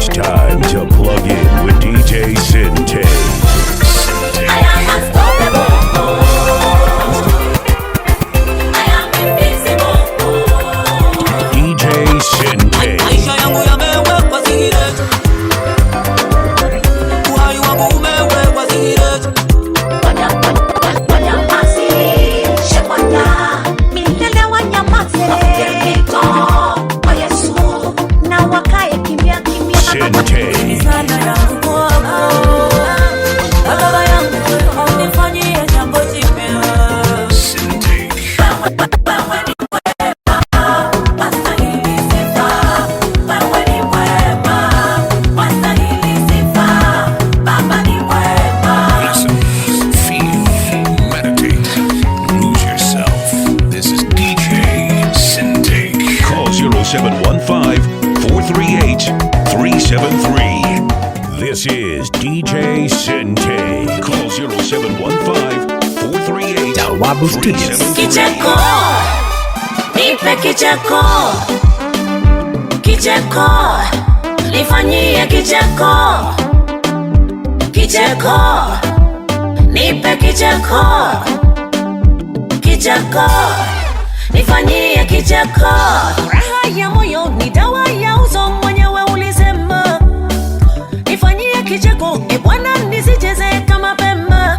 It's time to plug in with DJ Sinte. I am unstoppable. I am invincible. DJ Sinte. Maisha yangu yamewekwa zingireti, uhai wangu umewekwa zingireti. Wanyamasi, shekwanya, milele wanyamasi. Kwa Yesu, na wakae kimya kimya. Sinte. Sana yangu kwako, baba yangu unifanyie jambo jipya. Sinte. Listen, feel, meditate, lose yourself. This is DJ Sinte. Call 0715-438-373. This is DJ Sinte. Call 0715-438-373. Kicheko, nipe kicheko. Kicheko, nifanyie kicheko. Kicheko, nipe kicheko. Kicheko, nifanyie kicheko. Raha ya moyo ni dawa ya uso, mwenyewe ulisema. Nifanyie kicheko, Bwana nisicheze kama pema.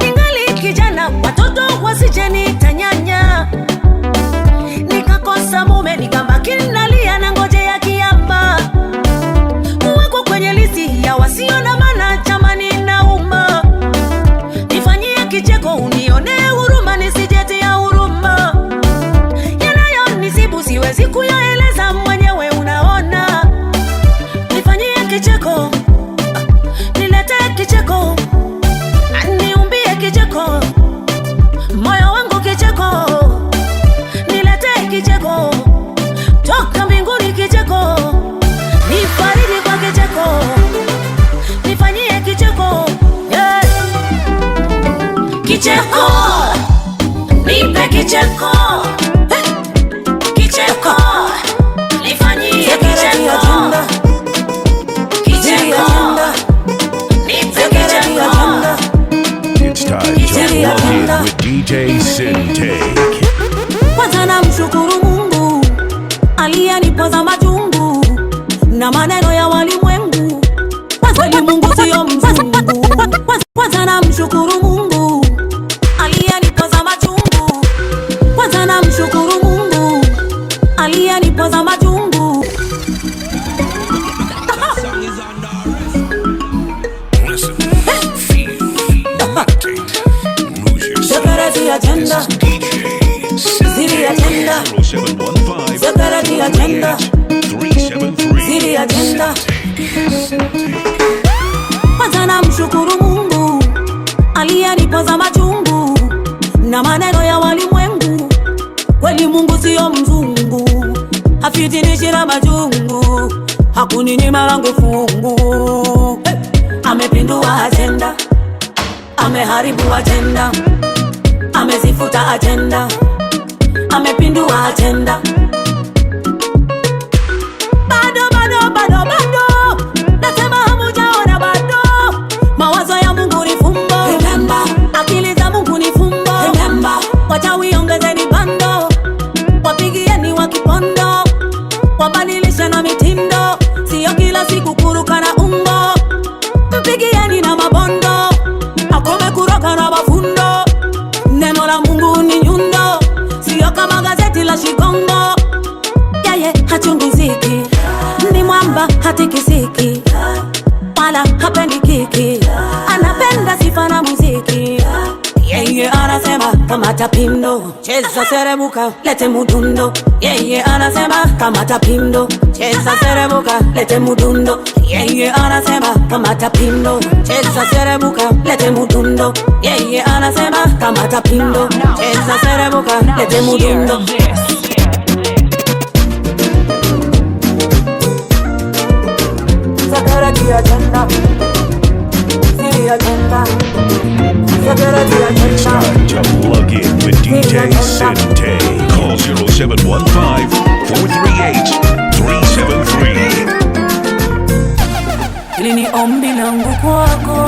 Ningali kijana, watoto wasije nitanyanya. Nikakosa mume, nikabaki nalia na ngojea kiyama. Wako kwenye listi ya wasio na maana, jamani nauma. Nifanyie kicheko, unione huruma, nisijetia huruma. Yanayonisibu siwezi kuyaeleza, mwenyewe unaona. Nifanyie kicheko, niletee kicheko, niumbie kicheko, moyo wangu kicheko, niletee kicheko, toka mbinguni kicheko, nifariji kwa kicheko, nifanyie kicheko, yeah. Kicheko, nipe kicheko, kicheko, nifanyie kicheko, kicheko, nipe kicheko. It's time to plug in with DJ Sinte. Kwanza namshukuru Mungu aliyenipoza machungu na maneno ya walimwengu. Kweli Mungu sio mzungu. Kwanza namshukuru Mungu aliyenipoza machungu. Kwanza namshukuru Mungu aliyenipoza machungu. Listen, feel, meditate, lose yourself. Security agenda. This is DJ Ziri agenda. Sinte. Security agenda. 0715-438-373. Ziri agenda. Kwanza namshukuru Mungu aliyenipoza machungu na maneno ya walimwengu. Kweli Mungu sio mzungu, hafitinishi na majungu, hakuninyima langu fungu. Hey! Amepindua agenda, ameharibu agenda, amezifuta agenda, amepindua agenda. Bado nasema hamujaona bado. Mawazo ya Mungu ni fumbo, remember. Akili za Mungu ni fumbo, remember. Wachawi ongezeni bando, wapigieni wa kipondo, wabadilishe na mitindo, sio kila siku kuruka na umbo. Mpigieni na mabondo, akome kuroka na mafundo. Neno la Mungu ni nyundo, sio kama gazeti la Shikongo. Yeye hachunguziki, ni mwamba hatikisiki, wala hapendi kiki, anapenda sifa na muziki. Yeye anasema kamata pindo, cheza serebuka, lete mudundo. Yeye anasema kamata pindo, cheza serebuka, lete mudundo. Yeye anasema kamata pindo, cheza serebuka, lete mudundo. Yeye anasema kamata pindo, cheza serebuka, lete mudundo. Security agenda. Ziri agenda. Security It's agenda. time to plug in with DJ Sinte. Call 0715-438-373. ni ombi langu kwako,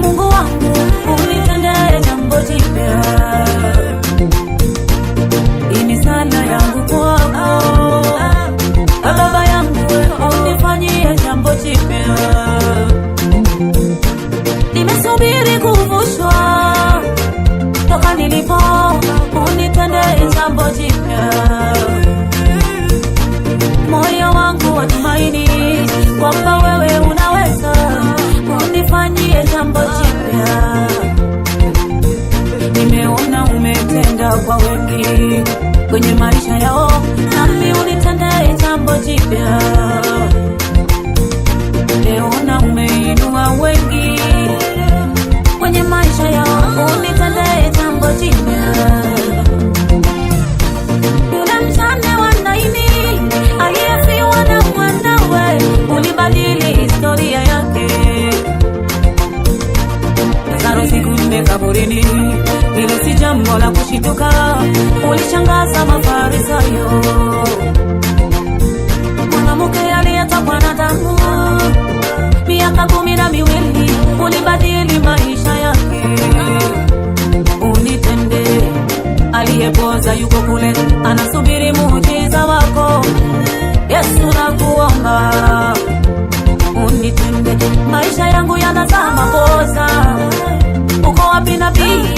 Mungu wangu, unitendee jambo jipya. Ini sala yangu kwako, Baba yangu, unifanyie jambo jipya. Nimesubiri kuvushwa toka nilipo, unitendee jambo jipya. Moyo wangu watumaini kwamba wewe unaweza, unifanyie jambo jipya. Nimeona umetenda kwa wengi kwenye maisha yao, nami unitendee jambo jipya. Nimeona umeinua wengi kwenye maisha yao, unitendee jambo jipya. Yule mjane wa Naini aliyefiwa na mwanawe, ulibadili historia yake. Lazaro siku 4 kaburini, hilo si jambo la kushituka, ulishangaza Mafarisayo. Mwanamke aliyetokwa na damu miaka 12, ulibadili maisha yake. Unitende, aliyepoza yuko kule, anasubiri muujiza wako. Yesu nakuomba, unitende, maisha yangu yanazama makosa. Uko wapi nabii,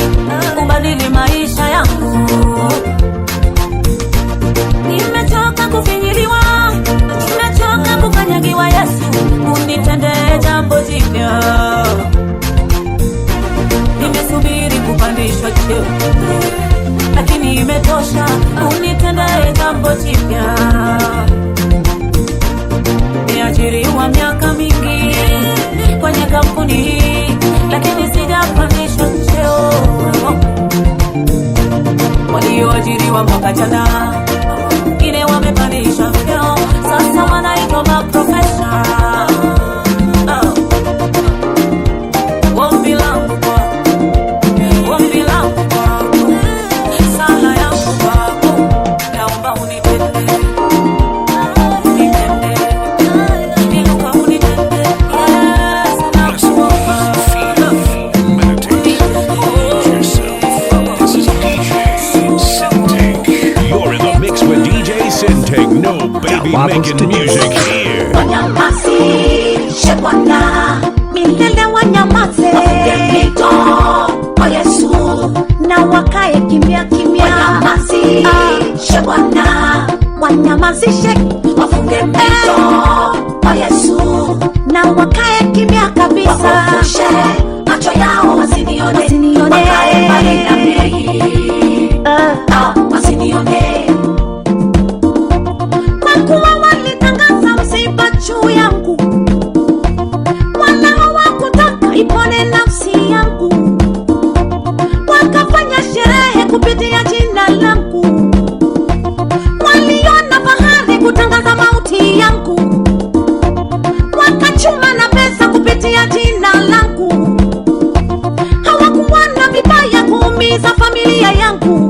ubadili maisha yangu. Nimechoka kufinyiliwa, nimechoka kukanyagiwa. Yesu, unitende jambo jipya. Nimesubiri kupandishwa cheo, lakini imetosha, unitende jambo jipya. Nimeajiriwa miaka mingi kwenye kampuni hii, lakini sijapandishwa cheo. Walioajiriwa mwaka jana, wengine wamepandishwa cheo, sasa wanaitwa maprofesa. Ombi langu kwako, sala yangu kwako, naomba unitende. No baby making music here. Wanyamasi, Shebwana, milele wanyamase. Wapendito, o Yesu, na wakae kimya kimya. Wanyamasi, Shebwana, wanyamazishe. Wafunge mpito, o Yesu, na wakae kimya kabisa. Wafufushe, macho yao wasinione. Wakae mbali na mimi, wasinione. Kuwa walitangaza msiba juu yangu, wanao wakutaka ipone nafsi yangu, wakafanya sherehe kupitia jina langu, waliona fahari kutangaza mauti yangu, wakachuma na pesa kupitia jina langu, hawakuona vibaya kuumiza familia yangu,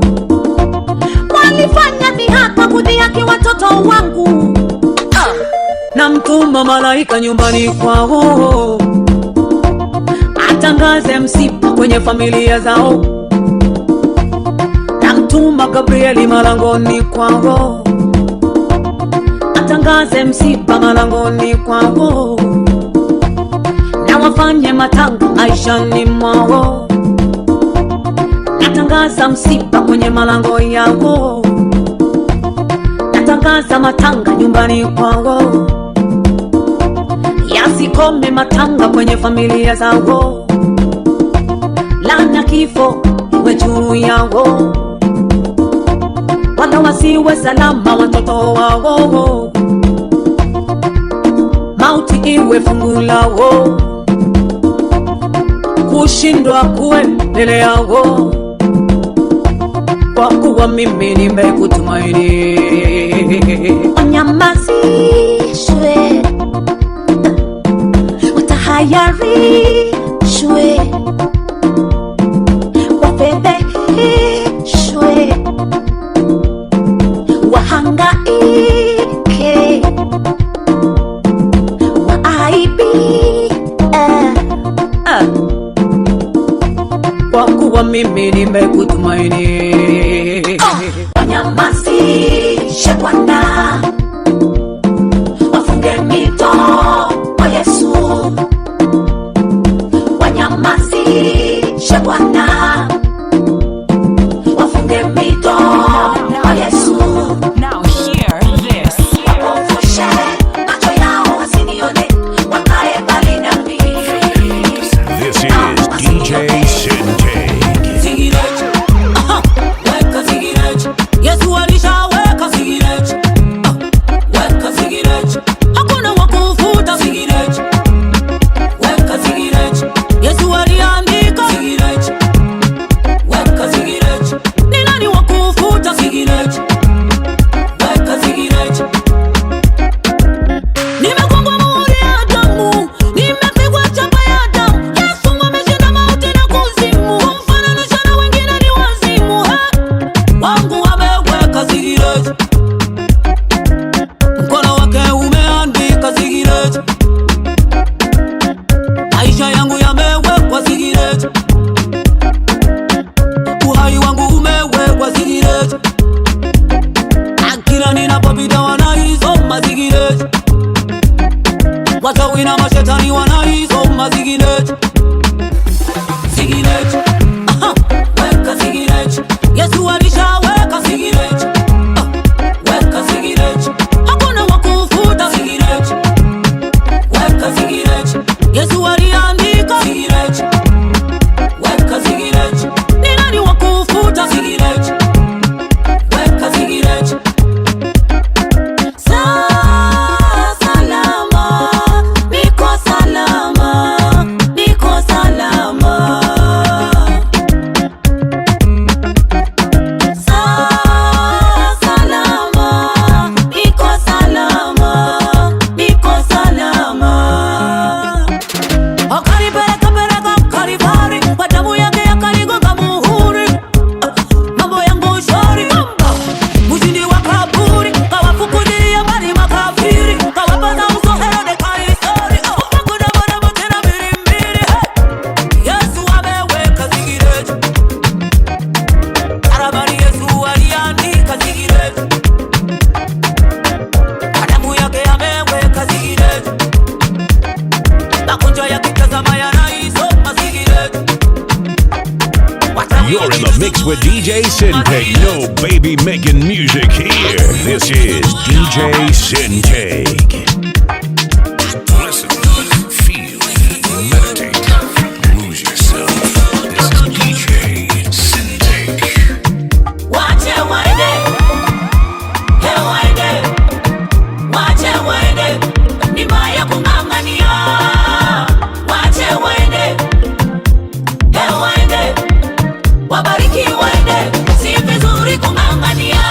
walifanya dhihaka kudhihaki watoto wangu. Na mtuma malaika nyumbani kwao, atangaze msiba kwenye familia zao. Na mtuma Gabrieli malangoni kwao, atangaze msiba malangoni kwao. Na wafanye matanga maishani mwao, natangaza msiba kwenye malango yao, natangaza matanga nyumbani kwao. Yasikome matanga kwenye familia zao, laana kifo iwe juu yao, wala wasiwe salama watoto wao. Mauti iwe fungu lao, kushindwa kuwe mbele yao, kwa kuwa mimi nimekutumaini. Wanyamazishwe, watahayarishwe, wafedheheshwe, wahangaike, waaibishwe. mimi nimekutumaini. Wanyamazishe Bwana, wafunge mito kwa Yesu. Wanyamazishe Bwana, wafunge mito kwa Yesu. Now hear this. Wapofushe macho yao wasinione, wakae mbali nami. This is DJ Sintake. Sigirech, weka sigirech. Yesu alishaweka sigirech. Weka sigirech. Hakuna wakufuta sigirech. Weka sigirech. Yesu aliandika sigirech. Weka sigirech. Ni nani wakufuta sigirech? Weka sigirech. Nimegongwa muhuri ya damu, nimepigwa chapa ya damu. Yesu ameshinda mauti na kuzimu, kumfananisha na wengine ni wazimu. Wangu ameweka sigireti, mkono wake umeandika sigireti. Maisha yangu yamewekwa sigireti, uhai wangu umewekwa sigireti. Kila ninapopita wanaisoma sigireti, wachawi na mashetani wanaisoma sigireti. Sigireti, weka sigireti. Yesu alishaweka sigireti. Weka sigireti. Hakuna wakufuta sigireti. Weka sigireti. Yesu aliandika sigireti. Weka sigireti. Ni nani wakufuta sigireti? Weka sigireti. Salama, niko salama, niko salama. Salama, niko salama, niko salama. Akanipeleka Kalvari, kwa damu yake akanigonga muhuri. Mambo yangu shwari, mshindi wa kaburi, kawafukulia mbali makafiri, kawapaza uso Herode Kaisari. Hakuna mwanadamu tena mbili. Yesu ameweka sigireti, arabani Yesu aliandika sigireti, damu yake ameweka sigireti, magonjwa yakitazama yanaisoma sigireti. You're in the mix with DJ Sintake. No baby making music here. This is DJ Sintake. Listen, feel, meditate, lose yourself. This is DJ Sintake. Wache waende, waende, wache waende, ni mbaya kung'ang'ania. Wache waende, waende, wabariki waende, si vizuri kung'ang'ania.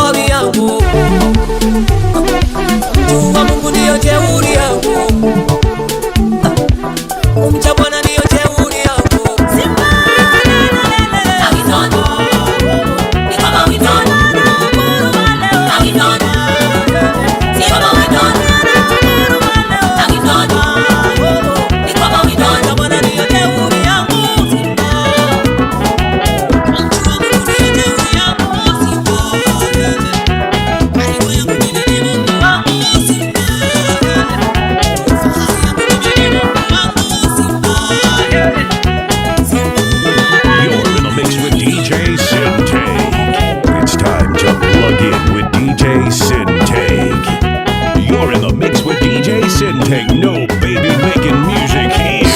ngome yangu, mtu wa Mungu ndiyo jeuri yangu, kumcha Bwana ndiyo jeuri yangu. Simba akitoka ni kama witoni, akitoka si kama witoni, akitoka ni kama witoni. Bwana ndiyo jeuri yangu, Simba mtu wa Mungu ndiyo jeuri yangu, Simba karibu yangu ni Mungu wangu, Simba fahari yangu ni Mungu wangu, Simba. You're in the mix with DJ Sintake. It's time to plug in with DJ Sintake. You're in the mix with DJ Sintake. No baby making music here.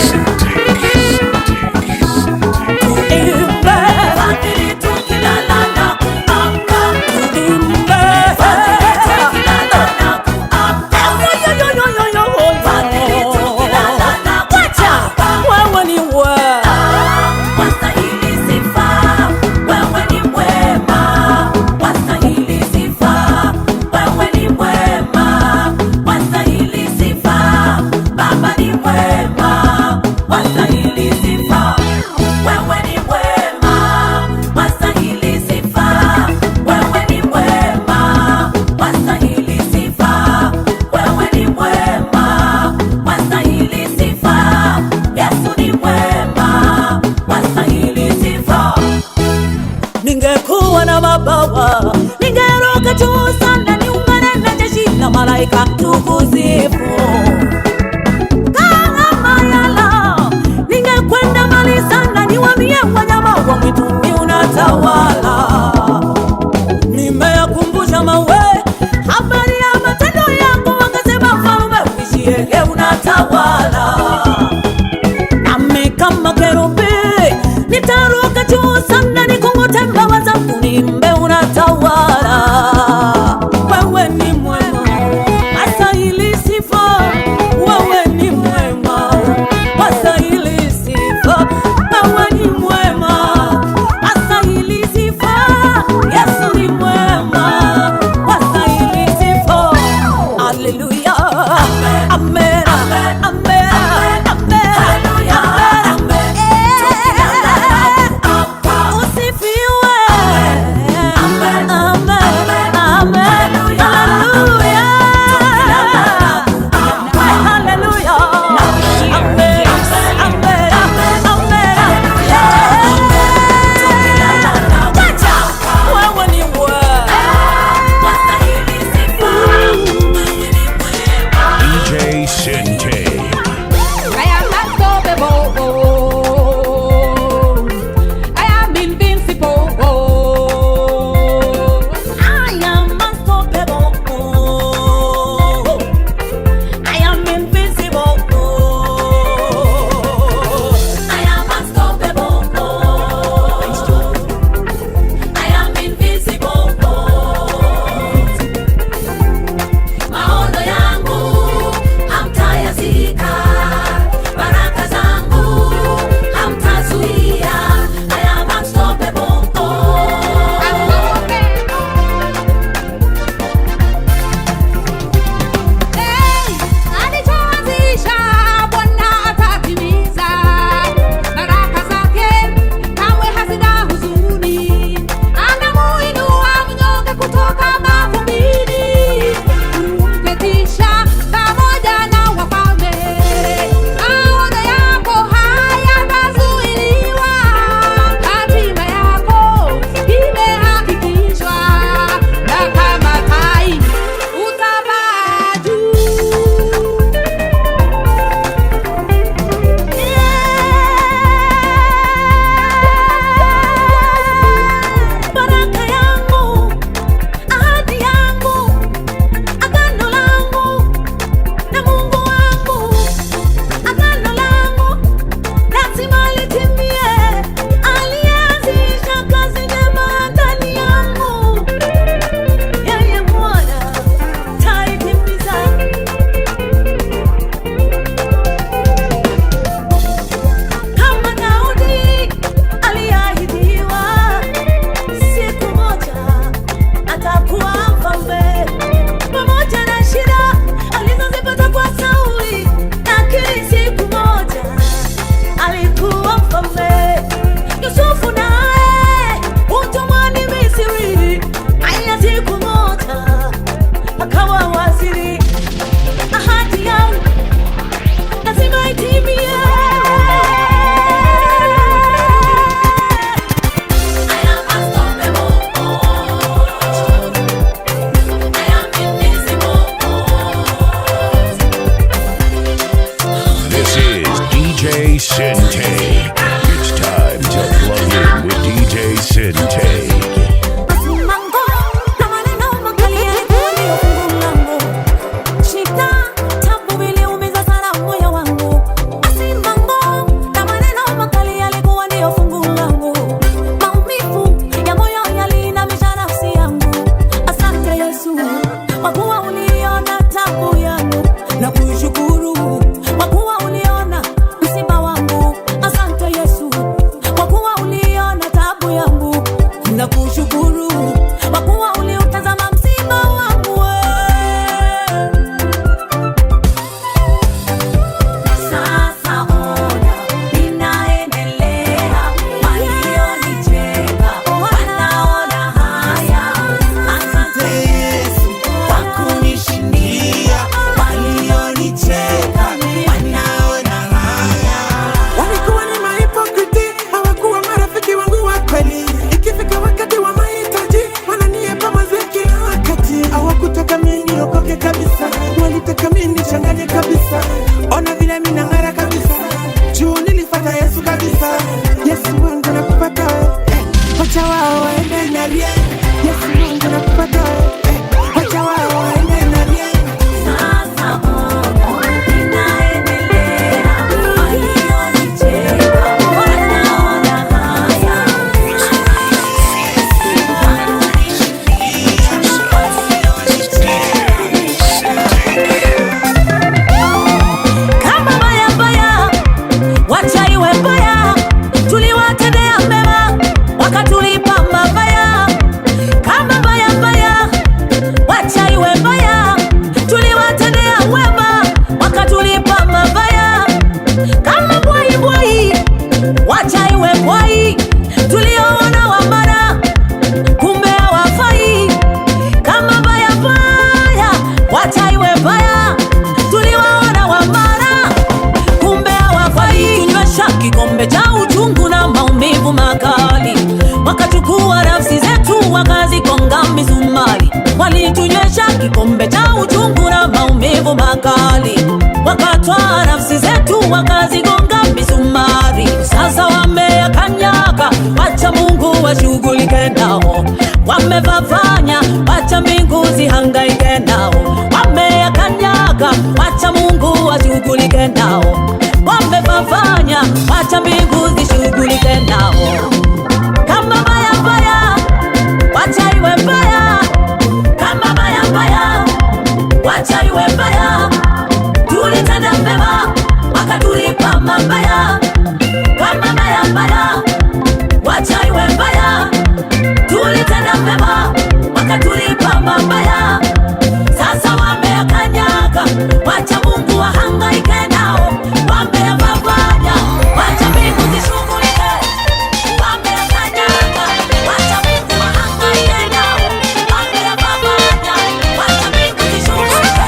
kabisa, walitaka mimi nichanganye kabisa. Ona vile mimi nang'ara kabisa, juu nilifuata Yesu kabisa. Yesu wangu nakupata wewe, wacha wao waende na rie. Yesu wangu nakupata wewe, wacha wao waende na rie. Sasa Mungu ninaendelea, walionicheka wanaona haya. Kama baya baya, wacha iwe baya, tuliwatendea mema wakatulipa mabaya. Kama baya baya, wacha iwe baya, tuliwatendea wema wakatulipa mabaya. Kama bwai bwai, wacha iwe bwai, tulioona wamara kumbe hawafai. Kama baya baya, wacha iwe baya, tuliwaona wamara kumbe hawafai. Tunywesha kikombe cha uchungu na maumivu makali, wakachukua nafsi zetu wakazigonga misumari. Walitunywesha kikombe cha uchungu na maumivu makali, wakatwaa nafsi zetu wakazigonga misumari. Sasa wameyakanyaga, wacha Mungu washughulike nao. Wamevavanya, wacha mbingu zihangaike nao. Wameyakanyaga, wacha Mungu washughulike nao. Wamevavanya, wacha mbingu zishughulike nao. Kama baya baya, wacha iwe baya. Kama baya baya, wacha iwe baya, tulitenda mema wakatulipa mabaya. Kama baya baya, wacha iwe baya, tulitenda mema wakatulipa mabaya. Sasa wameyakanyaga, wacha Mungu wahangaike nao. Wameyavavanya, wacha mbingu zishughulike. Wameyakanyaga, wacha Mungu wahangaike nao. Wameyavavanya, wacha mbingu zishughulike.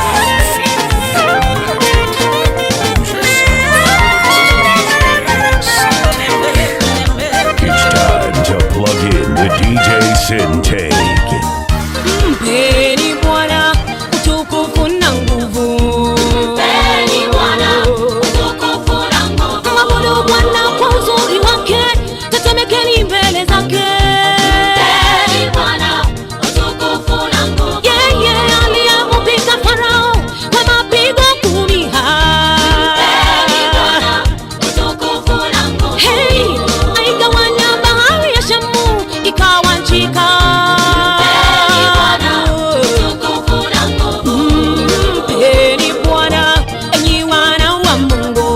It's time to plug in the DJ Sintake. Mpeni Bwana utukufu na nguvu. Mpeni Bwana utukufu na nguvu. Mwabudu Bwana kwa uzuri wake, tetemekeni mbele zake. Mpeni Bwana utukufu na nguvu. Yeye aliyempiga Farao kwa mapigo 10. Mpeni Bwana utukufu na nguvu. Hey, aigawanya bahari ya Shamu ikawa nchi kavu. Mpeni Bwana enyi wana wa Mungu.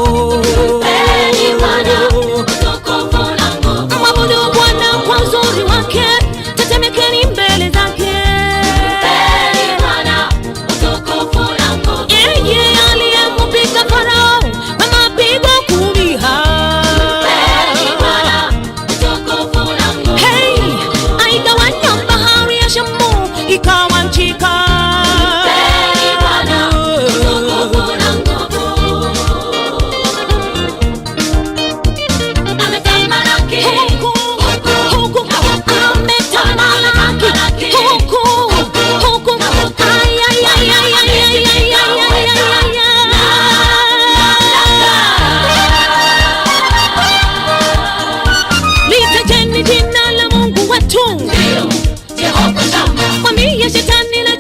Mwabudu Bwana kwa uzuri wake, tetemekeni mbele zake. Yeye aliyempiga Farao kwa mapigo 10. Hey, aigawanya bahari ya Shamu ikawa nchi kavu. Litajeni jina la Mungu wetu, mwambie shetani na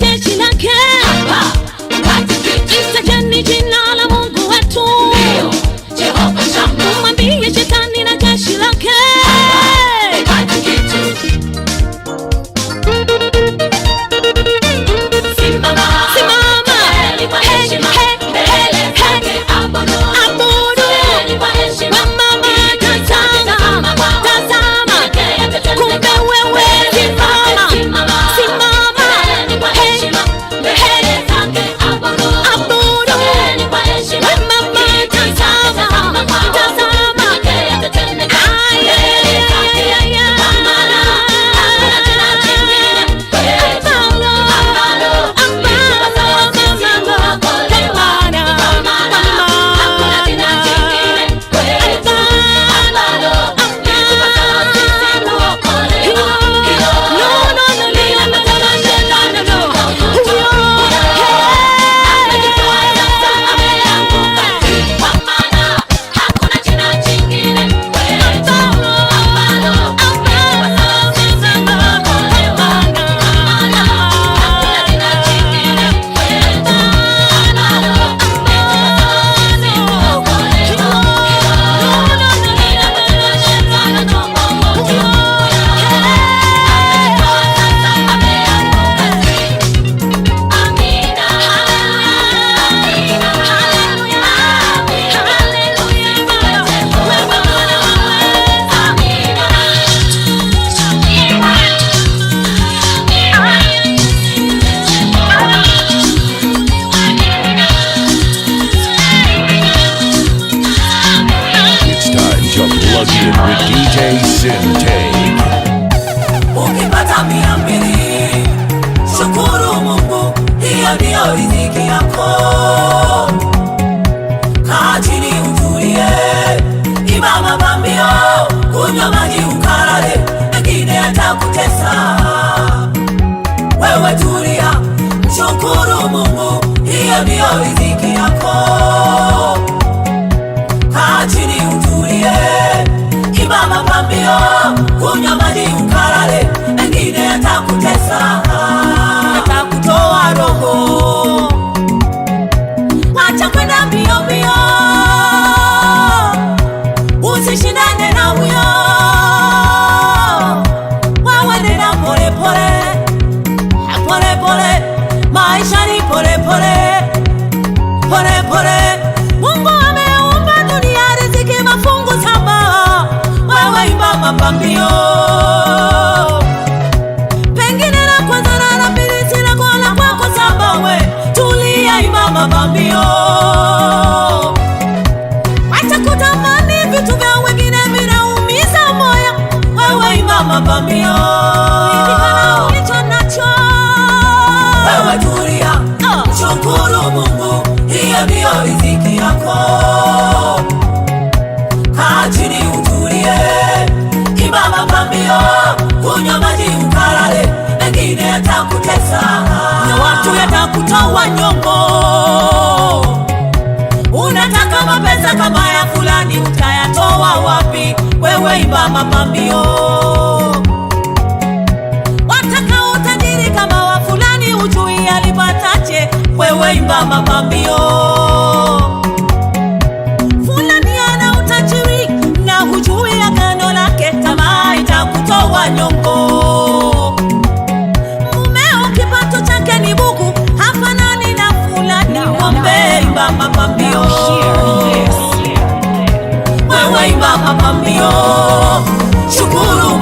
riziki yako. Kaa chini utulie, imba mapambio, kunywa maji ukalale, mengine yatakutesa. Wewe tulia, mshukuru Mungu, hiyo ndiyo riziki yako. Kaa chini utulie, imba mapambio, kunywa maji ukalale, mengine yatakutesa, yatakutoa roho. Acha kwenda mbio mbio, usishindane na huyo. Wewe nenda pole pole, pole pole, maisha ni pole pole, pole pole. Mungu ameumba dunia riziki mafungu 7, wewe imba mapambio. Pengine la kwanza na la pili sina kola kwako 7, we tulia, imba mapambio. Acha kutamani vitu vya wengine vinaumiza moyo, wewe imba mapambio. Ridhika ulicho nacho, wewe tulia, mshukuru Mungu, hiyo ndiyo riziki yako. Kaa chini utulie, imba mapambio, kunywa maji ukalale, mengine yatakutesa, na watu yatakutoa nyongo. Unataka mapesa kama ya fulani, utayatoa wapi? Wewe imba mapambio. Wataka utajiri kama wa fulani, hujui alipataje? Wewe imba mapambio. Fulani ana utajiri na hujui agano lake, tamaa itakutoa nyongo. Mumeo kipato chake ni buku, hafanani na fulani, ng'ombe. Imba mapambio, wewe imba mapambio, shukuru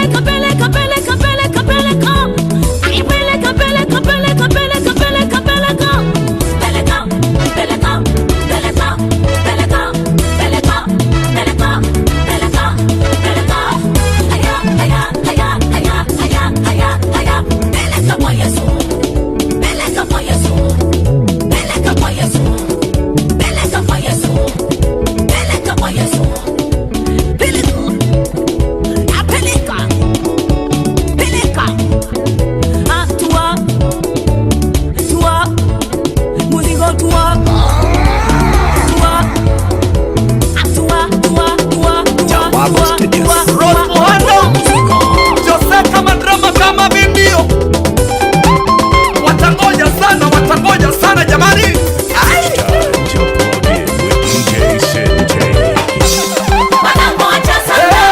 peleka peleka peleka peleka peleka, ai peleka peleka peleka peleka peleka peleka, peleka peleka peleka peleka peleka peleka peleka peleka, aya aya aya aya aya aya aya, peleka kwa Yesu, peleka kwa Yesu, peleka kwa Yesu, peleka kwa Yesu, peleka kwa Yesu, peleka apeleka peleka, atua tua muzigo tua tua atua tua tua Jawabu Studios. Jose kama drama kama bimbio, watangoja sana jamani. Time to plug in with DJ Sente. watangoja sana,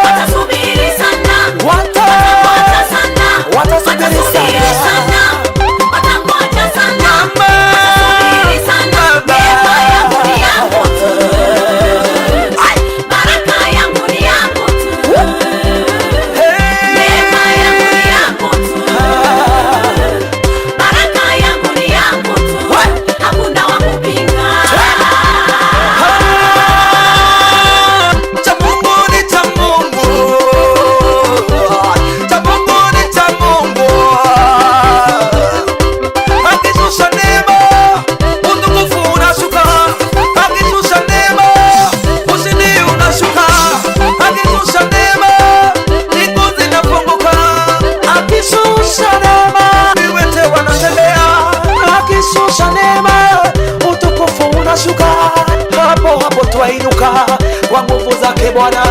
watasubiri sana, watangoja sana, watasubiri sana, watangoja sana, watasubiri sana, neema yangu ni yangu tu, baraka yangu ni yangu tu, neema yangu ni yangu tu, baraka yangu ni yangu tu, hakuna wa kupinga. Cha Mungu ni cha Mungu, cha Mungu ni cha Mungu. Akishusha neema, utukufu unashuka. Akishusha neema, ushindi unashuka. Akishusha neema, mbingu zinafunguka. Akishusha neema, viwete wanatembea. Akishusha neema, utukufu unashuka. Hapo hapo twainuka kwa nguvu zake Bwana.